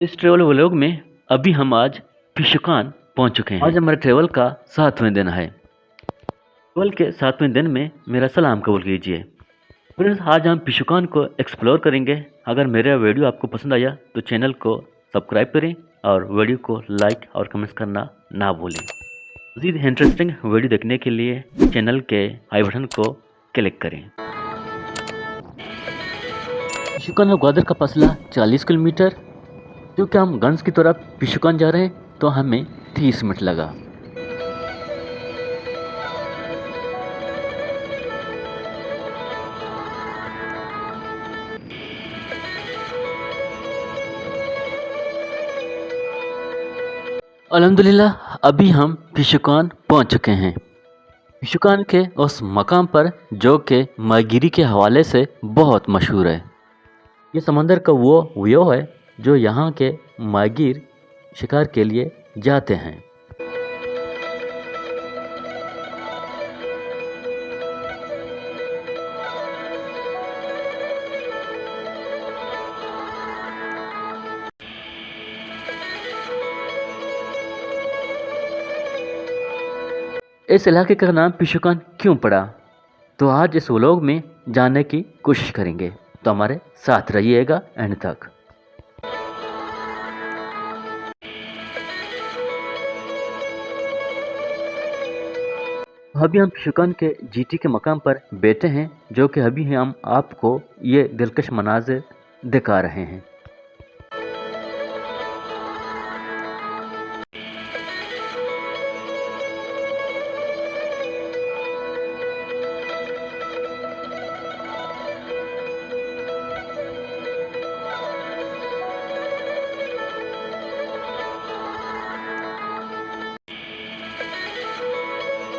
इस travel vlog में अभी हम आज पिशुकान पहुंच चुके हैं। आज हमारे ट्रैवल का 7वें दिन है। ट्रैवल के 7वें दिन में मेरा सलाम कबूल कीजिए। फ्रेंड्स, आज हम पिशुकान को एक्सप्लोर करेंगे। अगर मेरा वीडियो आपको पसंद आया तो चैनल को सब्सक्राइब करें और वीडियो को लाइक और कमेंट्स करना ना भूलें। मज़ीद इंटरेस्टिंग वीडियो देखने के लिए चैनल के आई बटन को क्लिक करें। पिशुकान और ग्वादर का फासला 40 किलोमीटर। क्योंकि हम गंज की तरफ पिशुकान जा रहे हैं तो हमें 30 मिनट लगा। अल्हम्दुलिल्लाह अभी हम पिशुकान पहुंच चुके हैं। पिशुकान के उस मकाम पर जो कि माहीगीरी के हवाले से बहुत मशहूर है। ये समंदर का वो व्यू है जो यहाँ के माहीगीर शिकार के लिए जाते हैं। इस इलाके का नाम पिशुकान क्यों पड़ा, तो आज इस व्लॉग में जानने की कोशिश करेंगे। तो हमारे साथ रहिएगा एंड तक। अभी हम पिशुकान के जीटी के मकाम पर बैठे हैं, जो कि अभी हम आपको ये दिलकश मनाजिर दिखा रहे हैं।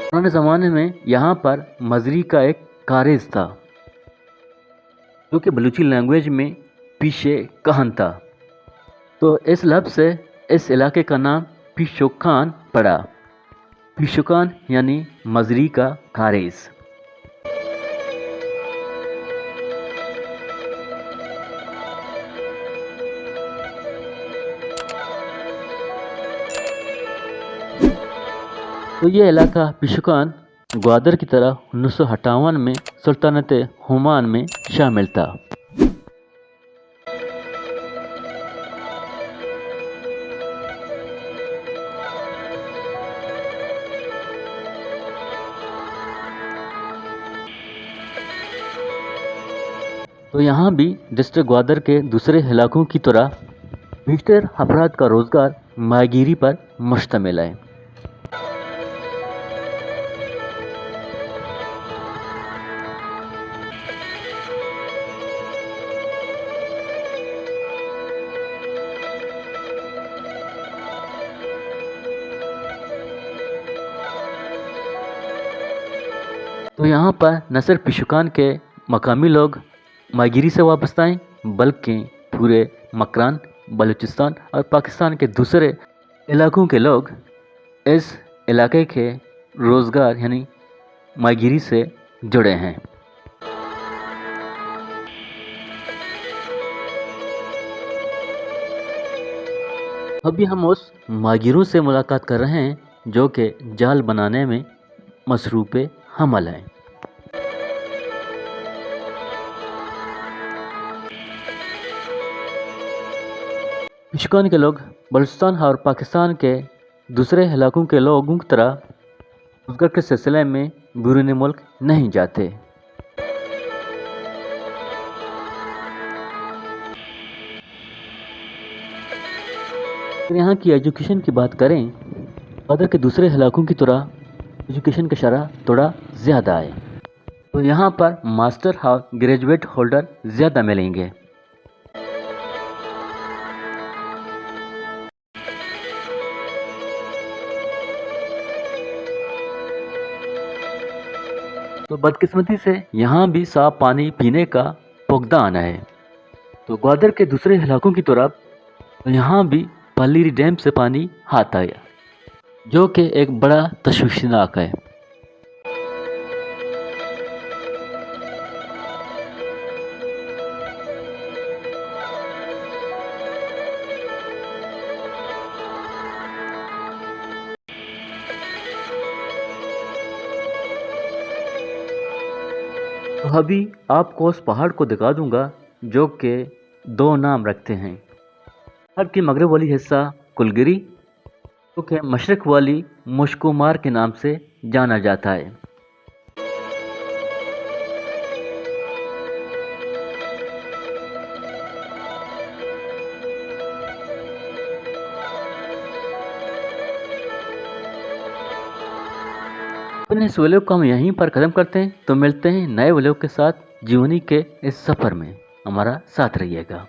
पुराने ज़माने में यहाँ पर मजरी का एक कारेज था, जो कि बलूची लैंग्वेज में पीशे कहन था। तो इस लफ्ज़ से इस इलाके का नाम पिशुकान पड़ा। पिशुकान यानी मजरी का कारेज। तो ये इलाका पिशुकान ग्वादर की तरह 1958 में सुल्तानत ओमान में शामिल था। तो यहाँ भी डिस्ट्रिक्ट ग्वादर के दूसरे इलाकों की तरह बेशतर अफराद का रोज़गार माहीगीरी पर मुश्तमिल है। तो यहाँ पर न सिर्फ पिशुकान के मकामी लोग माहीगीरी से वाबस्ता हैं, बल्कि पूरे मकरान, बलूचिस्तान और पाकिस्तान के दूसरे इलाकों के लोग इस इलाके के रोज़गार यानी माहीगीरी से जुड़े हैं। अभी हम उस माहीगीरों से मुलाकात कर रहे हैं जो कि जाल बनाने में मसरूफ़ हमल हैं। पिशुकान के लोग बलूचिस्तान और पाकिस्तान के दूसरे इलाकों के लोगों की तरह रोज़गार के सिलसिले में बैरून मुल्क नहीं जाते। अगर यहाँ की एजुकेशन की बात करें, ग्वादर के दूसरे इलाकों की तरह एजुकेशन का शरह थोड़ा ज़्यादा है। तो यहाँ पर मास्टर और ग्रेजुएट होल्डर ज़्यादा मिलेंगे। तो बदकिस्मती से यहाँ भी साफ पानी पीने का फुकदान है। तो ग्वादर के दूसरे इलाकों की तरफ यहाँ भी पल्लीरी डैम से पानी आता है, जो कि एक बड़ा तशवीशनाक है। अभी आपको उस पहाड़ को दिखा दूंगा जो कि दो नाम रखते हैं। पहाड़ की मगरब वाली हिस्सा कुलगिरी, जो कि मशरक वाली मुश्कुमार के नाम से जाना जाता है। इस व्लॉग को हम यहीं पर ख़त्म करते हैं, तो मिलते हैं नए व्लॉग के साथ। जीवनी के इस सफ़र में हमारा साथ रहिएगा।